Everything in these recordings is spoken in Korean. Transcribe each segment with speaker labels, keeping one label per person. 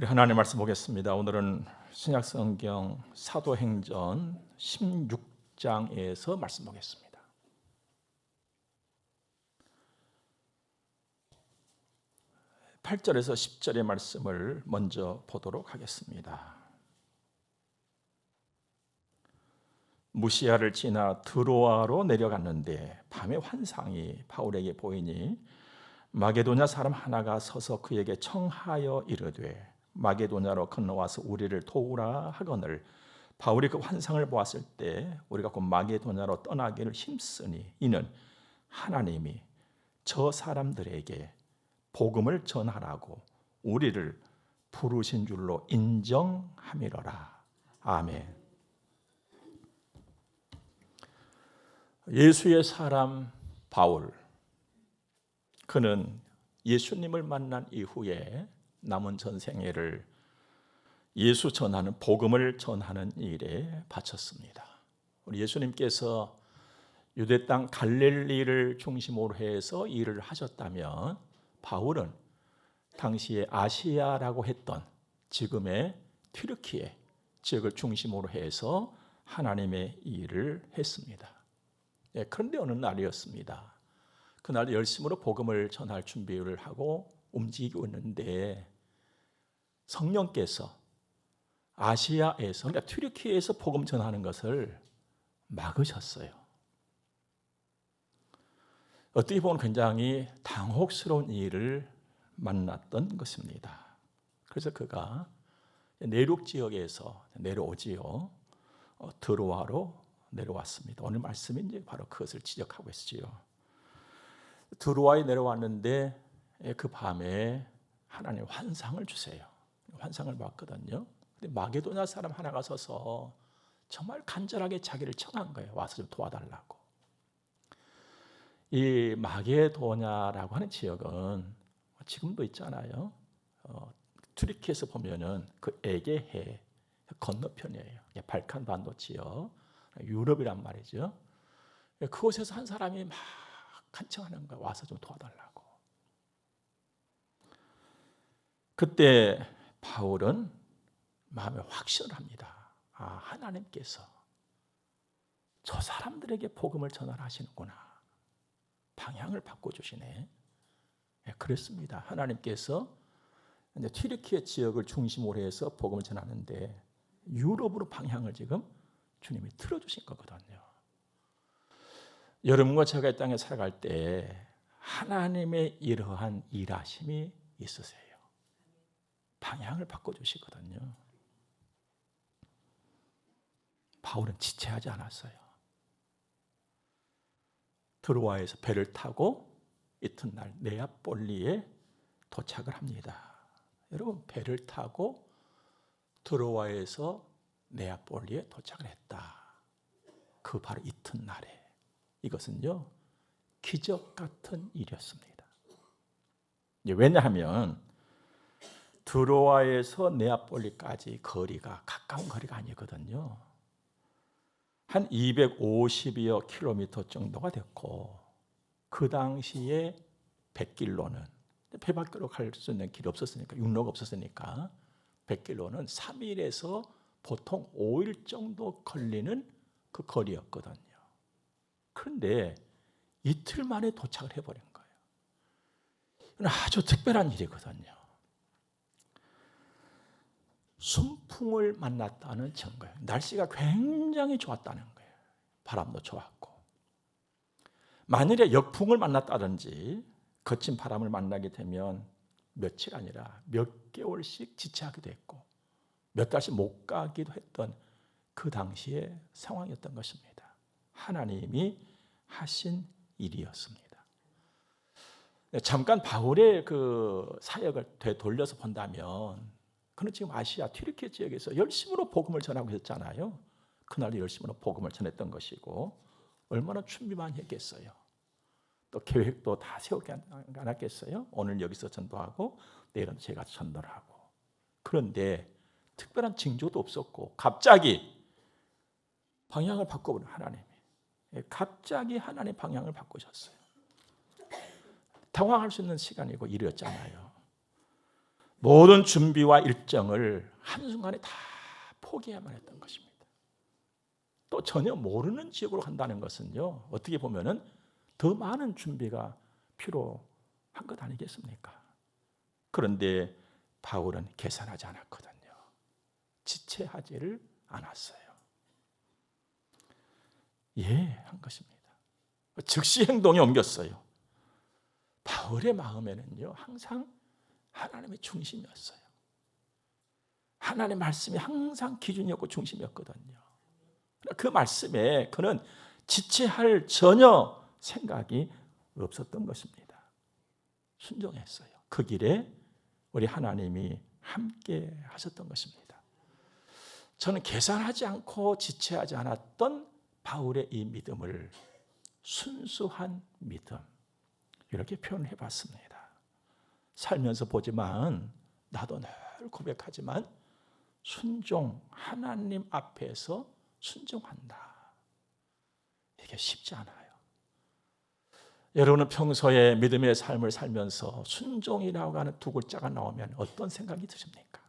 Speaker 1: 우리 하나님 말씀 보겠습니다. 오늘은 신약성경 사도행전 16장에서 말씀 보겠습니다. 8절에서 10절의 말씀을 먼저 보도록 하겠습니다. 무시아를 지나 드로아로 내려갔는데 밤에 환상이 바울에게 보이니 마게도냐 사람 하나가 서서 그에게 청하여 이르되 마게도냐로 건너와서 우리를 도우라 하거늘 바울이 그 환상을 보았을 때 우리가 곧 마게도냐로 떠나기를 힘쓰니 이는 하나님이 저 사람들에게 복음을 전하라고 우리를 부르신 줄로 인정함이로라. 아멘. 예수의 사람 바울, 그는 예수님을 만난 이후에 남은 전생애를 예수 전하는, 복음을 전하는 일에 바쳤습니다. 우리 예수님께서 유대 땅 갈릴리를 중심으로 해서 일을 하셨다면 바울은 당시에 아시아라고 했던 지금의 튀르키예 지역을 중심으로 해서 하나님의 일을 했습니다. 그런데 어느 날이었습니다. 그날 열심으로 복음을 전할 준비를 하고 움직이고 있는데 성령께서 아시아에서, 그러니까 튀르키예에서 복음 전하는 것을 막으셨어요. 어떻게 보면 굉장히 당혹스러운 일을 만났던 것입니다. 그래서 그가 내륙 지역에서 내려오지요. 드로아로 내려왔습니다. 오늘 말씀이 이제 바로 그것을 지적하고 있지요. 드로아에 내려왔는데 그 밤에 하나님 환상을 주세요. 환상을 봤거든요. 근데 마게도냐 사람 하나가 서서 정말 간절하게 자기를 청한 거예요. 와서 좀 도와달라고. 이 마게도냐라고 하는 지역은 지금도 있잖아요. 튀르키예에서 보면은 그 에게해 건너편이에요. 발칸 반도 지역, 유럽이란 말이죠. 그곳에서 한 사람이 막 간청하는 거예요. 와서 좀 도와달라고. 그때 바울은 마음에 확신을 합니다. 하나님께서 저 사람들에게 복음을 전하시는구나. 방향을 바꿔주시네. 그랬습니다. 하나님께서 이제 튀르키예 지역을 중심으로 해서 복음을 전하는데 유럽으로 방향을 지금 주님이 틀어주신 거거든요. 여러분과 제가 이 땅에 살아갈 때 하나님의 이러한 일하심이 있으세요. 방향을 바꿔주시거든요. 바울은 지체하지 않았어요. 드로아에서 배를 타고 이튿날 네아폴리에 도착을 합니다. 여러분, 배를 타고 드로아에서 네아폴리에 도착을 했다. 그 바로 이튿날에. 이것은요, 기적 같은 일이었습니다. 왜냐하면 드로아에서 네아폴리까지 거리가 가까운 거리가 아니거든요. 한 250여 킬로미터 정도가 됐고 그 당시에 백길로는 배밖으로 갈 수 있는 길이 없었으니까, 육로가 없었으니까 백길로는 3일에서 보통 5일 정도 걸리는 그 거리였거든요. 그런데 이틀 만에 도착을 해버린 거예요. 이건 아주 특별한 일이거든요. 순풍을 만났다는 증거예요. 날씨가 굉장히 좋았다는 거예요. 바람도 좋았고. 만일에 역풍을 만났다든지 거친 바람을 만나게 되면 며칠 아니라 몇 개월씩 지체하기도 했고 몇 달씩 못 가기도 했던 그 당시의 상황이었던 것입니다. 하나님이 하신 일이었습니다. 잠깐 바울의 그 사역을 되돌려서 본다면 그는 지금 아시아 튀르키예 지역에서 열심으로 복음을 전하고 있었잖아요. 그날 열심으로 복음을 전했던 것이고 얼마나 준비만 했겠어요. 또 계획도 다 세우지 않았겠어요. 오늘 여기서 전도하고 내일은 제가 전도를 하고. 그런데 특별한 징조도 없었고 갑자기 방향을 바꿔버린 하나님이. 갑자기 하나님 방향을 바꾸셨어요. 당황할 수 있는 시간이고 일이었잖아요. 모든 준비와 일정을 한순간에 다 포기해야만 했던 것입니다. 또 전혀 모르는 지역으로 간다는 것은요, 어떻게 보면은 더 많은 준비가 필요한 것 아니겠습니까? 그런데 바울은 계산하지 않았거든요. 지체하지를 않았어요. 한 것입니다. 즉시 행동에 옮겼어요. 바울의 마음에는요, 항상 하나님의 중심이었어요. 하나님의 말씀이 항상 기준이었고 중심이었거든요. 그 말씀에 그는 지체할 전혀 생각이 없었던 것입니다. 순종했어요. 그 길에 우리 하나님이 함께 하셨던 것입니다. 저는 계산하지 않고 지체하지 않았던 바울의 이 믿음을 순수한 믿음, 이렇게 표현해 봤습니다. 살면서 보지만, 나도 늘 고백하지만 순종, 하나님 앞에서 순종한다. 이게 쉽지 않아요. 여러분은 평소에 믿음의 삶을 살면서 순종이라고 하는 두 글자가 나오면 어떤 생각이 드십니까?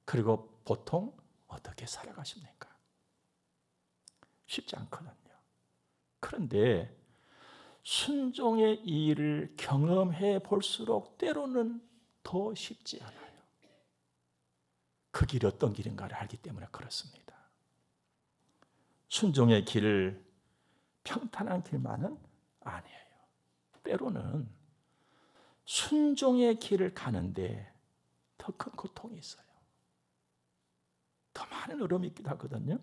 Speaker 1: 그리고 보통 어떻게 살아가십니까? 쉽지 않거든요. 그런데 순종의 일을 경험해 볼수록 때로는 더 쉽지 않아요. 그 길이 어떤 길인가를 알기 때문에 그렇습니다. 순종의 길을 평탄한 길만은 아니에요. 때로는 순종의 길을 가는데 더 큰 고통이 있어요. 더 많은 어려움이 있기도 하거든요.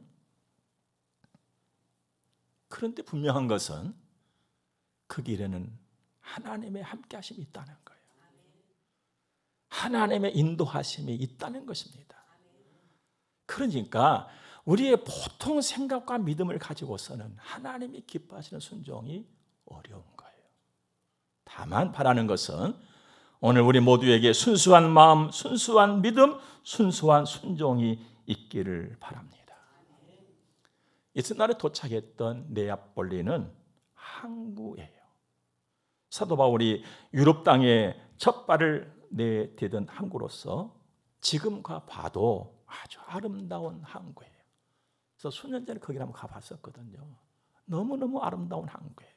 Speaker 1: 그런데 분명한 것은 그 길에는 하나님의 함께 하심이 있다는 거예요. 하나님의 인도하심이 있다는 것입니다. 그러니까 우리의 보통 생각과 믿음을 가지고서는 하나님이 기뻐하시는 순종이 어려운 거예요. 다만 바라는 것은 오늘 우리 모두에게 순수한 마음, 순수한 믿음, 순수한 순종이 있기를 바랍니다. 이튿날에 도착했던 네아폴리는 항구예요. 사도 바울이 유럽 땅에 첫 발을 내디딘 항구로서 지금과 봐도 아주 아름다운 항구예요. 그래서 수년 전에 거기 한번 가봤었거든요. 너무너무 아름다운 항구예요.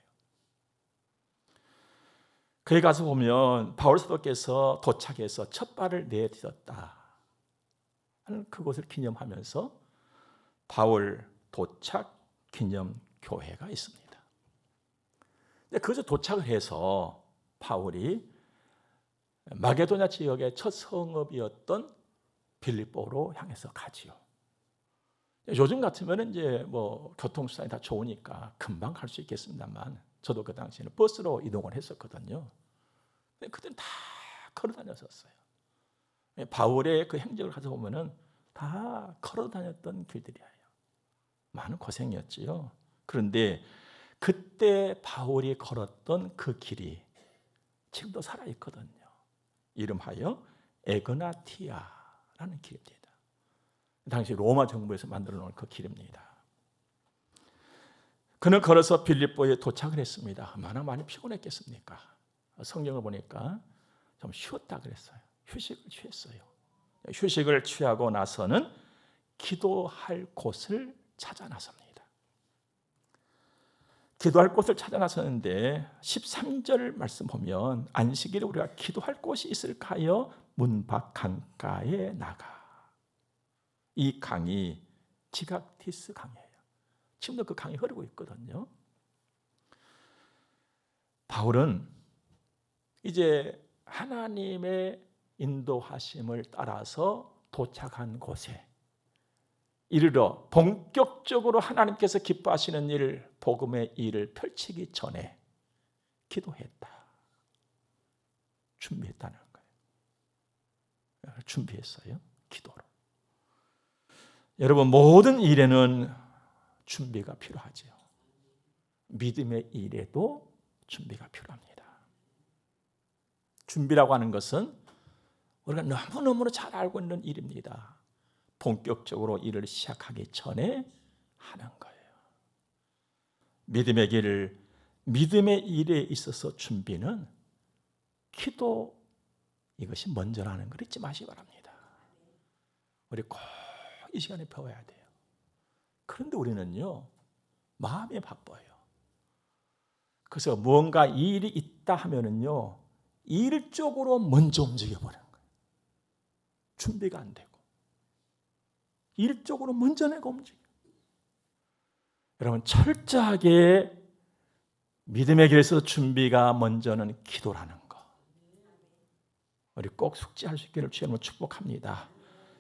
Speaker 1: 거기 가서 보면 바울 사도께서 도착해서 첫 발을 내딛었다 하는 그곳을 기념하면서 바울 도착 기념 교회가 있습니다. 그것에 도착을 해서 바울이 마게도냐 지역의 첫 성읍이었던 빌립보로 향해서 가지요. 요즘 같으면 이제 뭐 교통수단이 다 좋으니까 금방 갈 수 있겠습니다만, 저도 그 당시에는 버스로 이동을 했었거든요. 그때는 다 걸어 다녔었어요. 바울의 그 행적을 가서 보면은 다 걸어 다녔던 길들이에요. 많은 고생이었지요. 그런데 그때 바울이 걸었던 그 길이 지금도 살아있거든요. 이름하여 에그나티아라는 길입니다. 당시 로마 정부에서 만들어 놓은 그 길입니다. 그는 걸어서 빌립보에 도착을 했습니다. 얼마나 많이 피곤했겠습니까? 성경을 보니까 좀 쉬었다 그랬어요. 휴식을 취했어요. 휴식을 취하고 나서는 기도할 곳을 찾아 나섭니다. 기도할 곳을 찾아 나서는데 13절 말씀 보면 안식일에 우리가 기도할 곳이 있을까 하여 문 밖 강가에 나가. 이 강이 지각티스 강이에요. 지금도 그 강이 흐르고 있거든요. 바울은 이제 하나님의 인도하심을 따라서 도착한 곳에 이르러 본격적으로 하나님께서 기뻐하시는 일, 복음의 일을 펼치기 전에 기도했다. 준비했다는 거예요. 준비했어요. 기도로. 여러분, 모든 일에는 준비가 필요하죠. 믿음의 일에도 준비가 필요합니다. 준비라고 하는 것은 우리가 너무너무 잘 알고 있는 일입니다. 본격적으로 일을 시작하기 전에 하는 거예요. 믿음의 길을, 믿음의 일에 있어서 준비는 기도 이것이 먼저라는 걸 잊지 마시기 바랍니다. 우리 꼭 이 시간에 배워야 돼요. 그런데 우리는요, 마음이 바빠요. 그래서 무언가 일이 있다 하면은요, 일 쪽으로 먼저 움직여버리는 거예요. 준비가 안 되고. 일 쪽으로 먼저 내가 움직여요. 여러분, 철저하게 믿음의 길에서 준비가 먼저는 기도라는 거. 우리 꼭 숙지할 수 있기를 주님으로 축복합니다.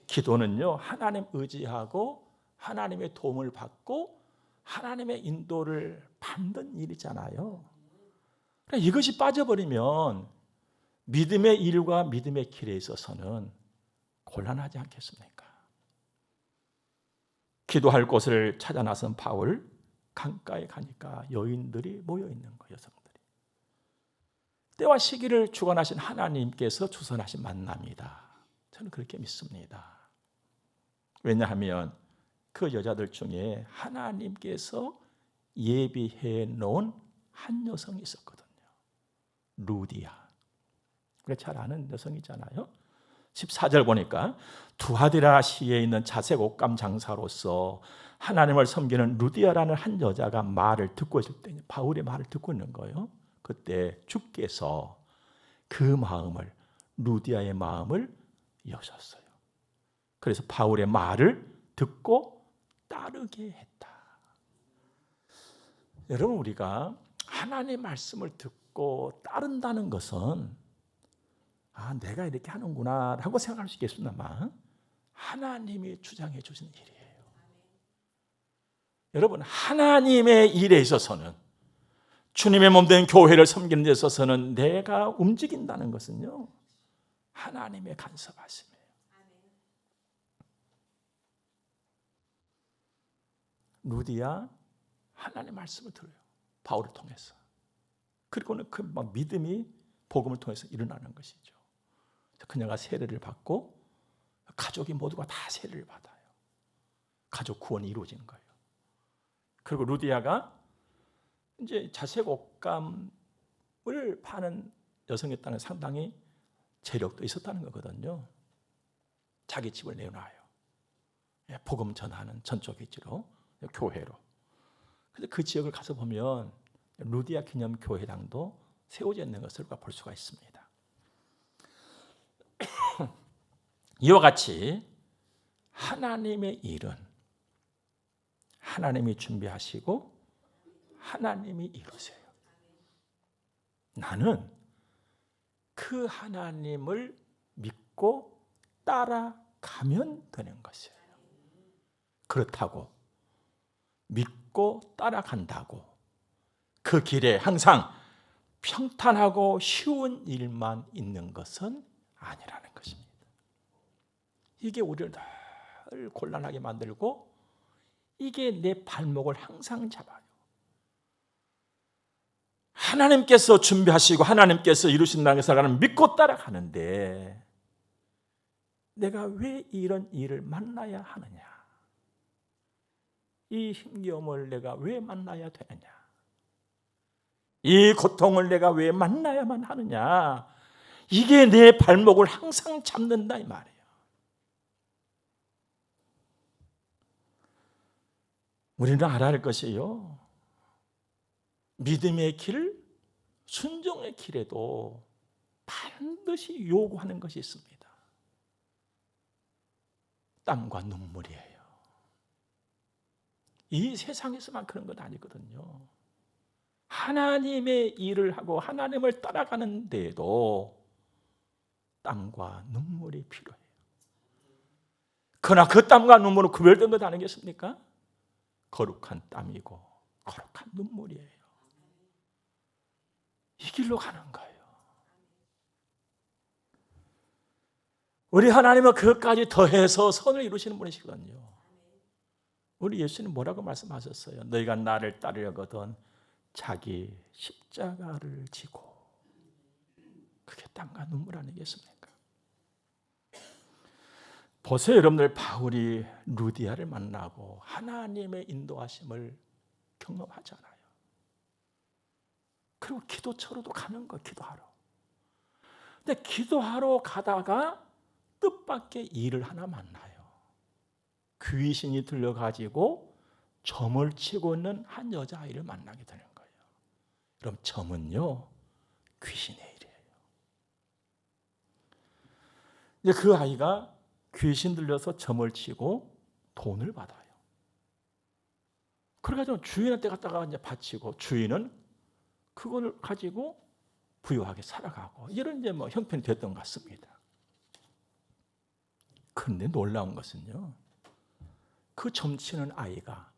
Speaker 1: 기도는요, 하나님 의지하고 하나님의 도움을 받고 하나님의 인도를 받는 일이잖아요. 그러니까 이것이 빠져버리면 믿음의 일과 믿음의 길에 있어서는 곤란하지 않겠습니까? 기도할 곳을 찾아 나선 바울, 강가에 가니까 여인들이 모여 있는 거예요, 여성들이. 때와 시기를 주관하신 하나님께서 주선하신 만남이다. 저는 그렇게 믿습니다. 왜냐하면 그 여자들 중에 하나님께서 예비해 놓은 한 여성이 있었거든요. 루디아. 우리 잘 아는 여성이잖아요. 14절 보니까 두하디라시에 있는 자색 옷감 장사로서 하나님을 섬기는 루디아라는 한 여자가 말을 듣고 있을 때, 바울의 말을 듣고 있는 거예요. 그때 주께서 그 마음을, 루디아의 마음을 여셨어요. 그래서 바울의 말을 듣고 따르게 했다. 여러분, 우리가 하나님의 말씀을 듣고 따른다는 것은 내가 이렇게 하는구나 라고 생각할 수 있겠습니다만 하나님이 주장해 주신 일이에요. 여러분, 하나님의 일에 있어서는, 주님의 몸된 교회를 섬기는 데 있어서는 내가 움직인다는 것은요, 하나님의 간섭하심이에요. 루디아 하나님의 말씀을 들어요. 바울을 통해서. 그리고는 그 막 믿음이 복음을 통해서 일어나는 것이죠. 그녀가 세례를 받고 가족이 모두가 다 세례를 받아요. 가족 구원이 이루어진 거예요. 그리고 루디아가 이제 자색 옷감을 파는 여성이었다는 상당히 재력도 있었다는 거거든요. 자기 집을 내놔요. 복음 전하는 전적 위치로, 교회로. 그래서 그 지역을 가서 보면 루디아 기념 교회당도 세워져 있는 것을 볼 수가 있습니다. 이와 같이 하나님의 일은 하나님이 준비하시고 하나님이 이루세요. 나는 그 하나님을 믿고 따라가면 되는 것이에요. 그렇다고 믿고 따라간다고 그 길에 항상 평탄하고 쉬운 일만 있는 것은 아니라는 것입니다. 이게 우리를 늘 곤란하게 만들고 이게 내 발목을 항상 잡아요. 하나님께서 준비하시고 하나님께서 이루신다는 것을 나는 믿고 따라가는데 내가 왜 이런 일을 만나야 하느냐? 이 힘겨움을 내가 왜 만나야 되느냐? 이 고통을 내가 왜 만나야만 하느냐? 이게 내 발목을 항상 잡는다 이 말이에요. 우리는 알아야 할 것이요, 믿음의 길, 순종의 길에도 반드시 요구하는 것이 있습니다. 땀과 눈물이에요. 이 세상에서만 그런 건 아니거든요. 하나님의 일을 하고 하나님을 따라가는 데에도 땀과 눈물이 필요해요. 그러나 그 땀과 눈물은 구별된 것 아니겠습니까? 거룩한 땀이고 거룩한 눈물이에요. 이 길로 가는 거예요. 우리 하나님은 그것까지 더해서 선을 이루시는 분이시거든요. 우리 예수님 뭐라고 말씀하셨어요? 너희가 나를 따르려거든 자기 십자가를 지고. 그게 땀과 눈물 아니겠습니까? 보세요, 여러분들. 바울이 루디아를 만나고 하나님의 인도하심을 경험하잖아요. 그리고 기도처로도 가는 거, 기도하러. 근데 기도하러 가다가 뜻밖의 일을 하나 만나요. 귀신이 들려가지고 점을 치고 있는 한 여자아이를 만나게 되는 거예요. 그럼 점은요, 귀신의 일이에요. 이제 그 아이가 귀신 들려서 점을 치고 돈을 받아요. 그래가지고 주인한테 갖다가 이제 바치고 주인은 그걸 가지고 부유하게 살아가고 이런 이제 뭐 형편이 됐던 것 같습니다. 그런데 놀라운 것은요, 그 점치는 아이가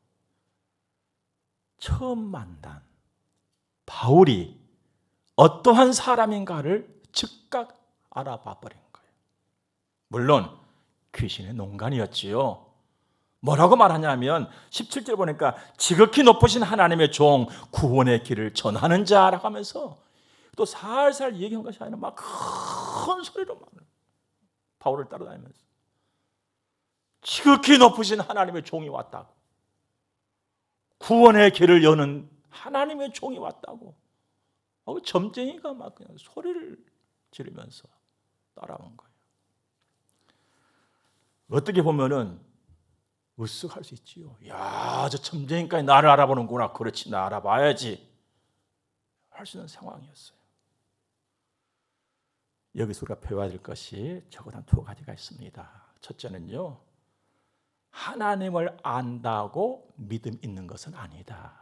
Speaker 1: 처음 만난 바울이 어떠한 사람인가를 즉각 알아봐 버린 거예요. 물론 귀신의 농간이었지요. 뭐라고 말하냐면 17절 보니까 지극히 높으신 하나님의 종 구원의 길을 전하는 자라고 하면서 또 살살 얘기한 것이 아니라 막 큰 소리로 막 바울을 따라다니면서 지극히 높으신 하나님의 종이 왔다고, 구원의 길을 여는 하나님의 종이 왔다고, 점쟁이가 막 그냥 소리를 지르면서 따라온 거예요. 어떻게 보면은 으쓱할 수 있지요. 야, 저 점쟁이까지 나를 알아보는구나. 그렇지, 나 알아봐야지 할 수 있는 상황이었어요. 여기서 우리가 배워야 될 것이 적어도 한 두 가지가 있습니다. 첫째는요, 하나님을 안다고 믿음 있는 것은 아니다.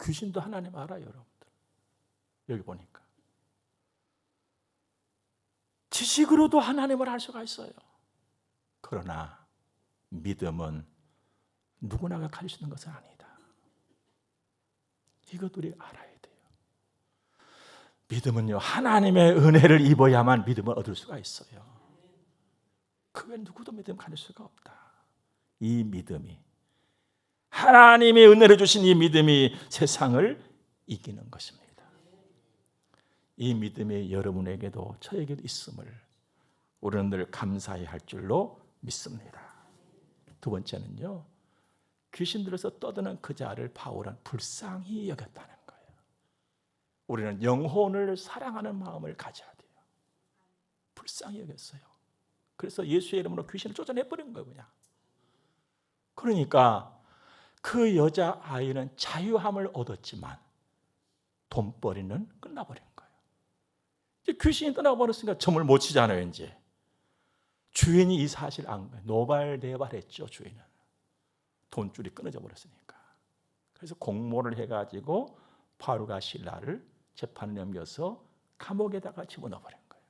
Speaker 1: 귀신도 하나님 알아요, 여러분들. 여기 보니까 지식으로도 하나님을 알 수가 있어요. 그러나 믿음은 누구나가 가질 수 있는 것은 아니다. 이것 우리 알아야 돼요. 믿음은요, 하나님의 은혜를 입어야만 믿음을 얻을 수가 있어요. 그 외에 누구도 믿음 가질 수가 없다. 이 믿음이, 하나님의 은혜를 주신 이 믿음이 세상을 이기는 것입니다. 이 믿음이 여러분에게도 저에게도 있음을 우리는 늘 감사해야 할 줄로 믿습니다. 두 번째는요, 귀신 들어서 떠드는 그 자를 바울은 불쌍히 여겼다는 거예요. 우리는 영혼을 사랑하는 마음을 가져야 돼요. 불쌍히 여겼어요. 그래서 예수의 이름으로 귀신을 쫓아내버린 거예요, 그냥. 그러니까 그 여자아이는 자유함을 얻었지만 돈벌이는 끝나버린 거예요. 이제 귀신이 떠나버렸으니까 점을 못 치잖아요, 이제. 주인이 이 사실 안 거예요. 노발대발했죠, 주인은. 돈줄이 끊어져 버렸으니까. 그래서 공모를 해가지고 바울과 실라를 재판에 넘겨서 감옥에다가 집어넣어버린 거예요.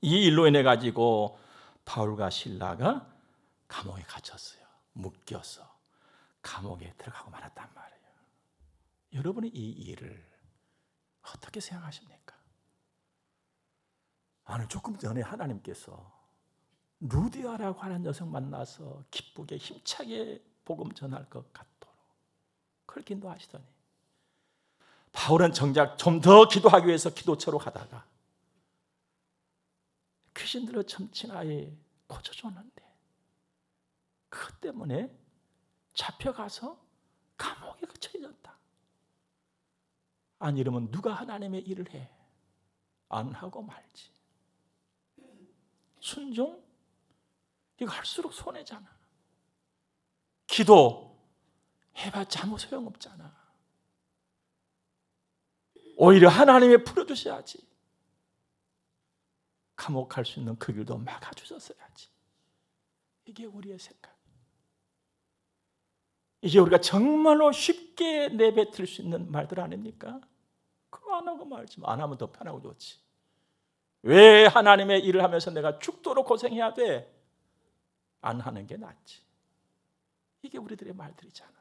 Speaker 1: 이 일로 인해 가지고 바울과 실라가 감옥에 갇혔어요. 묶여서 감옥에 들어가고 말았단 말이에요. 여러분이 이 일을 어떻게 생각하십니까? 아니, 조금 전에 하나님께서 루디아라고 하는 여성 만나서 기쁘게 힘차게 복음 전할 것 같도록 그렇게 인도하시더니 바울은 정작 좀 더 기도하기 위해서 기도처로 가다가 귀신들로 점친 아이 고쳐줬는데 그것 때문에 잡혀가서 감옥에 갇혀있었다. 아니, 이러면 누가 하나님의 일을 해? 안 하고 말지. 순종? 이거 할수록 손해잖아. 기도 해봤자 아무 소용없잖아. 오히려 하나님이 풀어주셔야지. 감옥 갈 수 있는 그 길도 막아주셨어야지. 이게 우리의 생각. 이게 우리가 정말로 쉽게 내뱉을 수 있는 말들 아닙니까? 그거 안 하고 말지. 안 하면 더 편하고 좋지. 왜 하나님의 일을 하면서 내가 죽도록 고생해야 돼? 안 하는 게 낫지. 이게 우리들의 말들이잖아요.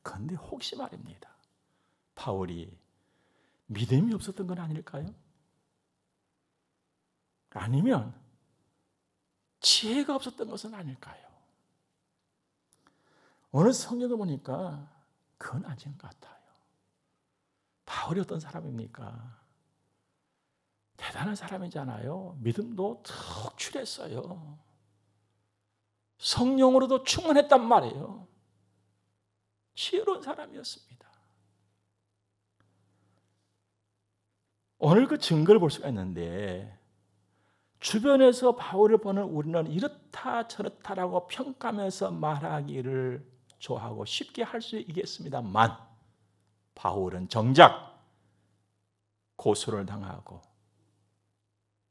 Speaker 1: 그런데 혹시 말입니다, 바울이 믿음이 없었던 건 아닐까요? 아니면 지혜가 없었던 것은 아닐까요? 오늘 성경을 보니까 그건 아닌 것 같아요. 바울이 어떤 사람입니까? 대단한 사람이잖아요. 믿음도 특출했어요. 성령으로도 충만했단 말이에요. 지혜로운 사람이었습니다. 오늘 그 증거를 볼 수가 있는데 주변에서 바울을 보는 우리는 이렇다 저렇다라고 평가하면서 말하기를 좋아하고 쉽게 할 수 있겠습니다만 바울은 정작 고소를 당하고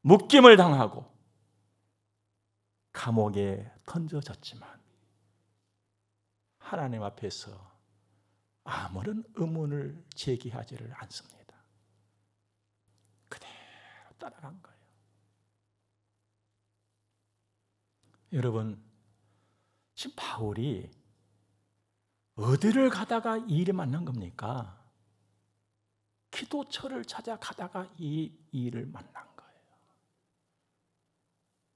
Speaker 1: 묶임을 당하고 감옥에 던져졌지만 하나님 앞에서 아무런 의문을 제기하지를 않습니다. 그대로 따라간 거예요. 여러분, 지금 바울이 어디를 가다가 이 일을 만난 겁니까? 기도처를 찾아가다가 이 일을 만난 거예요.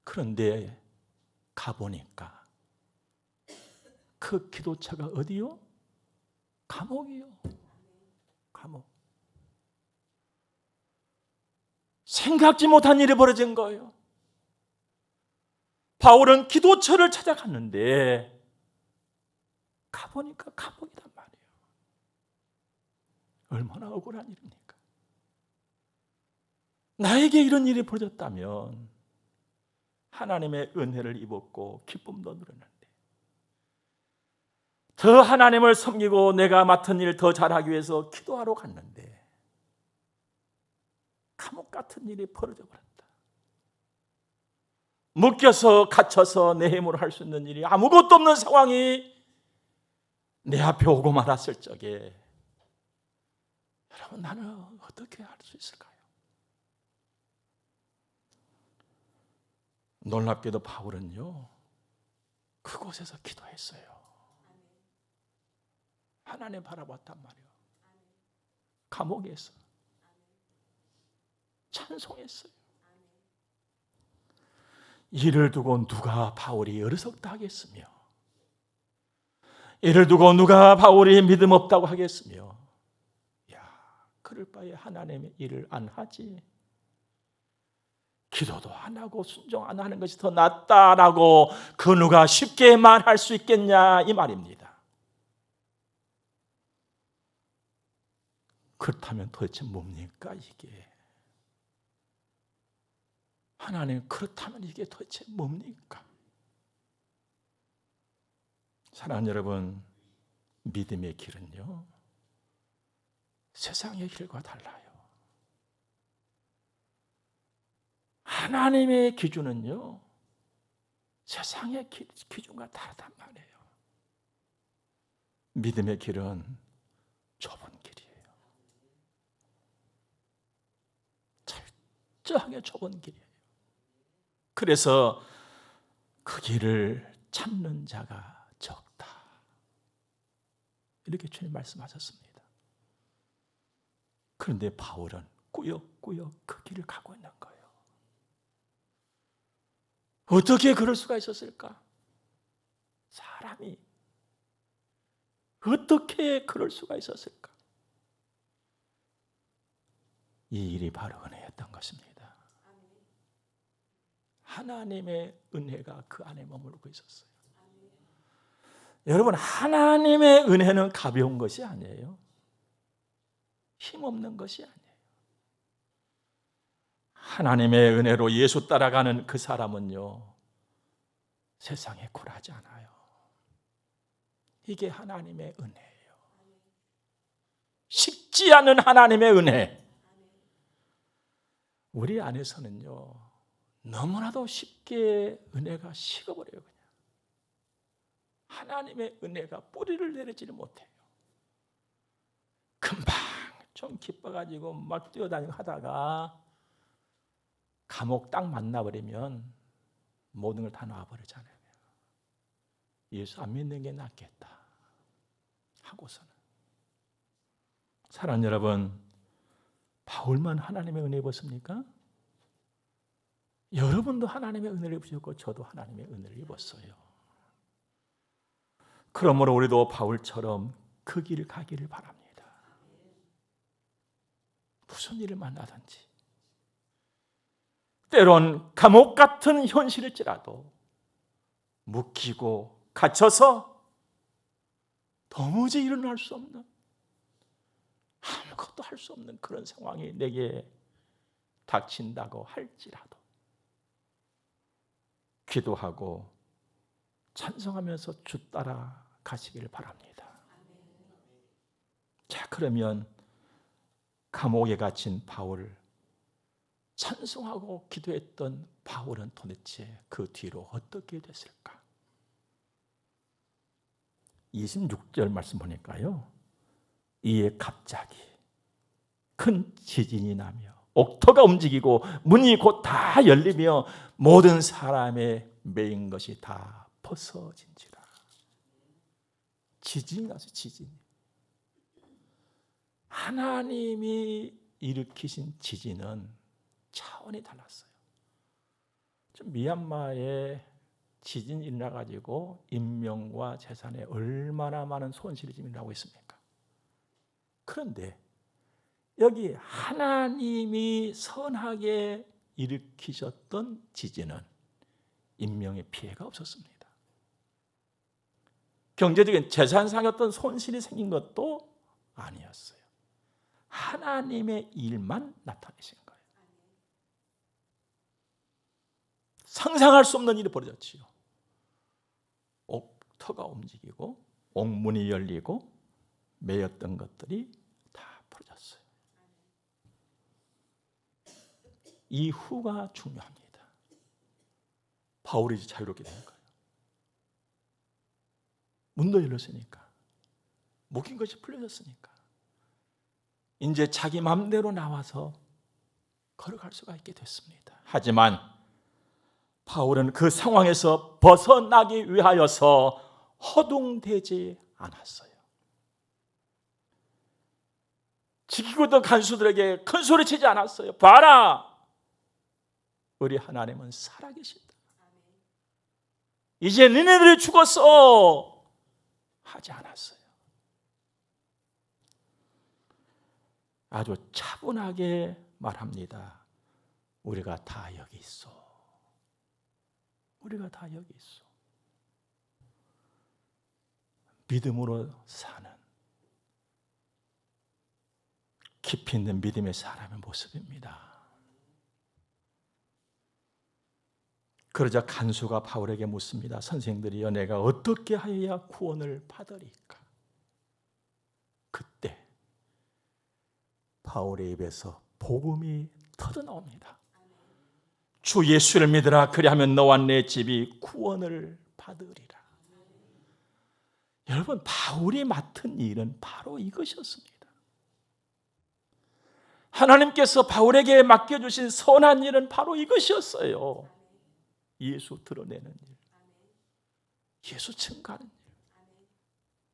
Speaker 1: 그런데 가보니까 그 기도처가 어디요? 감옥이요. 감옥. 생각지 못한 일이 벌어진 거예요. 바울은 기도처를 찾아갔는데 가보니까 감옥이란 말이에요. 얼마나 억울한 일입니까? 나에게 이런 일이 벌어졌다면 하나님의 은혜를 입었고 기쁨도 누렸는데 더 하나님을 섬기고 내가 맡은 일 더 잘하기 위해서 기도하러 갔는데 감옥 같은 일이 벌어져 버렸다. 묶여서 갇혀서 내 힘으로 할 수 있는 일이 아무것도 없는 상황이 내 앞에 오고 말았을 적에 여러분, 나는 어떻게 할 수 있을까요? 놀랍게도 바울은요 그곳에서 기도했어요. 하나님 바라봤단 말이에요. 감옥에서 찬송했어요. 이를 두고 누가 바울이 어리석다 하겠으며 이를 두고 누가 바울이 믿음 없다고 하겠으며 그럴 바에 하나님의 일을 안 하지 기도도 안 하고 순종 안 하는 것이 더 낫다라고 그 누가 쉽게 말할 수 있겠냐 이 말입니다. 그렇다면 도대체 뭡니까 이게? 하나님, 그렇다면 이게 도대체 뭡니까? 사랑하는 여러분, 믿음의 길은요 세상의 길과 달라요. 하나님의 기준은요 세상의 기준과 다르단 말이에요. 믿음의 길은 좁은 길이에요. 철저하게 좁은 길이에요. 그래서 그 길을 찾는 자가 적다. 이렇게 주님 말씀하셨습니다. 그런데 바울은 꾸역꾸역 그 길을 가고 있는 거예요. 어떻게 그럴 수가 있었을까? 사람이 어떻게 그럴 수가 있었을까? 이 일이 바로 은혜였던 것입니다. 하나님의 은혜가 그 안에 머물고 있었어요. 여러분, 하나님의 은혜는 가벼운 것이 아니에요. 힘없는 것이 아니에요. 하나님의 은혜로 예수 따라가는 그 사람은요 세상에 굴하지 않아요. 이게 하나님의 은혜예요. 식지 않은 하나님의 은혜. 우리 안에서는요 너무나도 쉽게 은혜가 식어버려요. 그냥 하나님의 은혜가 뿌리를 내리지를 못해요. 금방 좀 기뻐가지고 막 뛰어다니고 하다가 감옥 딱 만나버리면 모든 걸 다 놔버리잖아요. 예수 안 믿는 게 낫겠다 하고서는. 사랑하는 여러분, 바울만 하나님의 은혜 입었습니까? 여러분도 하나님의 은혜를 입으셨고 저도 하나님의 은혜를 입었어요. 그러므로 우리도 바울처럼 그 길을 가기를 바랍니다. 무슨 일을 만나든지 때론 감옥 같은 현실일지라도 묶이고 갇혀서 도무지 일어날 수 없는 아무것도 할 수 없는 그런 상황이 내게 닥친다고 할지라도 기도하고 찬송하면서 주 따라 가시길 바랍니다. 자, 그러면 감옥에 갇힌 바울, 찬송하고 기도했던 바울은 도대체 그 뒤로 어떻게 됐을까? 26절 말씀 보니까요, 이에 갑자기 큰 지진이 나며 옥토가 움직이고 문이 곧 다 열리며 모든 사람의 매인 것이 다 벗어진지라. 지진이 나서 지진이. 하나님이 일으키신 지진은 차원이 달랐어요. 미얀마에 지진이 일어나가지고 인명과 재산에 얼마나 많은 손실이 지금 일어나고 있습니까? 그런데 여기 하나님이 선하게 일으키셨던 지진은 인명의 피해가 없었습니다. 경제적인 재산상의 어떤 손실이 생긴 것도 아니었어요. 하나님의 일만 나타내신 거예요. 상상할 수 없는 일이 벌어졌지요. 옥터가 움직이고 옥문이 열리고 매였던 것들이 다 풀어졌어요. 이후가 중요합니다. 바울이 자유롭게 된 거예요. 문도 열렸으니까, 묶인 것이 풀려졌으니까 이제 자기 마음대로 나와서 걸어갈 수가 있게 됐습니다. 하지만 바울은 그 상황에서 벗어나기 위하여서 허둥대지 않았어요. 지키고 있던 간수들에게 큰 소리 치지 않았어요. 봐라, 우리 하나님은 살아계신다. 이제 너네들이 죽었어 하지 않았어요. 아주 차분하게 말합니다. 우리가 다 여기 있어. 우리가 다 여기 있어. 믿음으로 사는 깊이 있는 믿음의 사람의 모습입니다. 그러자 간수가 바울에게 묻습니다. 선생들이여, 내가 어떻게 하여야 구원을 받으리까? 그때 바울의 입에서 복음이 터져나옵니다. 주 예수를 믿으라, 그리하면 너와 내 집이 구원을 받으리라. 여러분, 바울이 맡은 일은 바로 이것이었습니다. 하나님께서 바울에게 맡겨주신 선한 일은 바로 이것이었어요. 예수 드러내는 일, 예수 증거하는 일.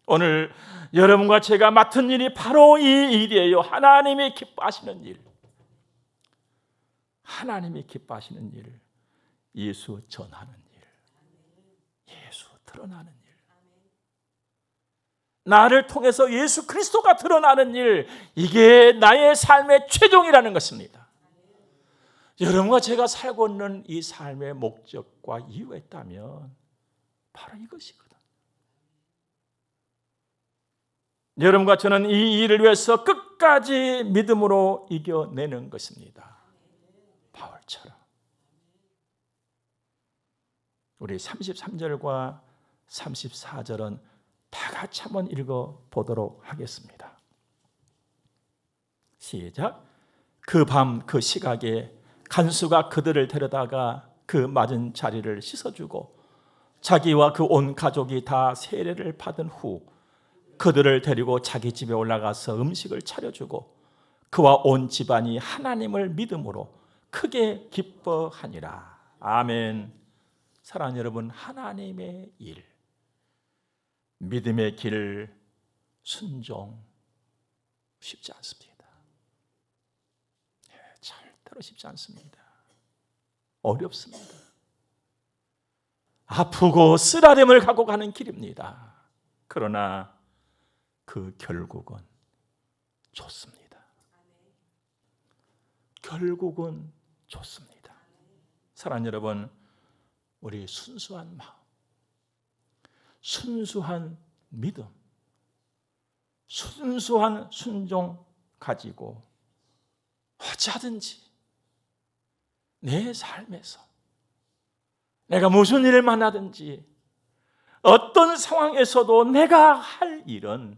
Speaker 1: 오늘 여러분과 제가 맡은 일이 바로 이 일이에요. 하나님이 기뻐하시는 일, 하나님이 기뻐하시는 일, 예수 전하는 일, 예수 드러나는 일, 나를 통해서 예수 그리스도가 드러나는 일, 이게 나의 삶의 최종이라는 것입니다. 여러분과 제가 살고 있는 이 삶의 목적과 이유가 있다면 바로 이것이거든. 여러분과 저는 이 일을 위해서 끝까지 믿음으로 이겨내는 것입니다. 바울처럼. 우리 33절과 34절은 다 같이 한번 읽어보도록 하겠습니다. 시작. 그 밤 그 시각에 간수가 그들을 데려다가 그 맞은 자리를 씻어주고 자기와 그 온 가족이 다 세례를 받은 후 그들을 데리고 자기 집에 올라가서 음식을 차려주고 그와 온 집안이 하나님을 믿음으로 크게 기뻐하니라. 아멘. 사랑하는 여러분, 하나님의 일, 믿음의 길, 순종 쉽지 않습니다. 절대로 쉽지 않습니다. 어렵습니다. 아프고 쓰라림을 갖고 가는 길입니다. 그러나 그 결국은 좋습니다. 결국은 좋습니다. 사랑하는 여러분, 우리 순수한 마음, 순수한 믿음, 순수한 순종 가지고 어찌하든지 내 삶에서 내가 무슨 일을 만나든지 어떤 상황에서도 내가 할 일은,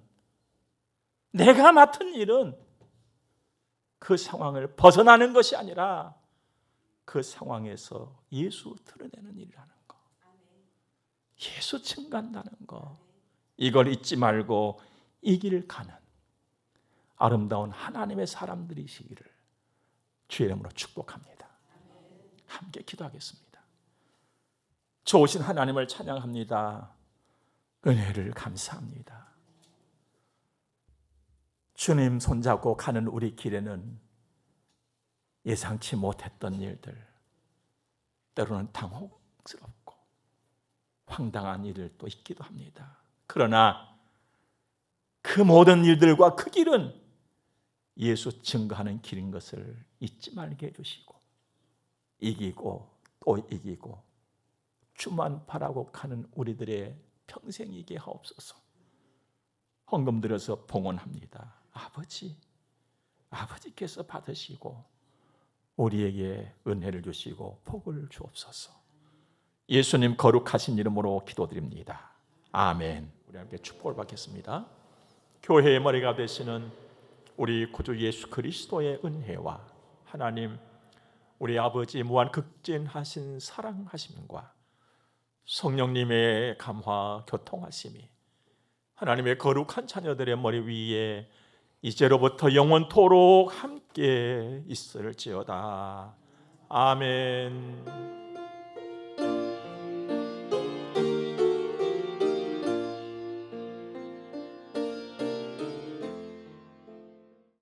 Speaker 1: 내가 맡은 일은 그 상황을 벗어나는 것이 아니라 그 상황에서 예수 드러내는 일이라는 거, 예수 증거한다는 거, 이걸 잊지 말고 이 길을 가는 아름다운 하나님의 사람들이시기를 주의 이름으로 축복합니다. 함께 기도하겠습니다. 좋으신 하나님을 찬양합니다. 은혜를 감사합니다. 주님 손잡고 가는 우리 길에는 예상치 못했던 일들, 때로는 당혹스럽고 황당한 일들도 있기도 합니다. 그러나 그 모든 일들과 그 길은 예수 증거하는 길인 것을 잊지 말게 해주시고, 이기고 또 이기고 주만 바라고 가는 우리들의 평생이게 하옵소서. 헌금 드려서 봉헌합니다. 아버지께서 받으시고 우리에게 은혜를 주시고 복을 주옵소서. 예수님 거룩하신 이름으로 기도드립니다. 아멘. 우리 함께 축복을 받겠습니다. 교회의 머리가 되시는 우리 구주 예수 그리스도의 은혜와 하나님 우리 아버지 무한 극진하신 사랑하심과 성령님의 감화 교통하심이 하나님의 거룩한 자녀들의 머리 위에 이제로부터 영원토록 함께 있을지어다. 아멘.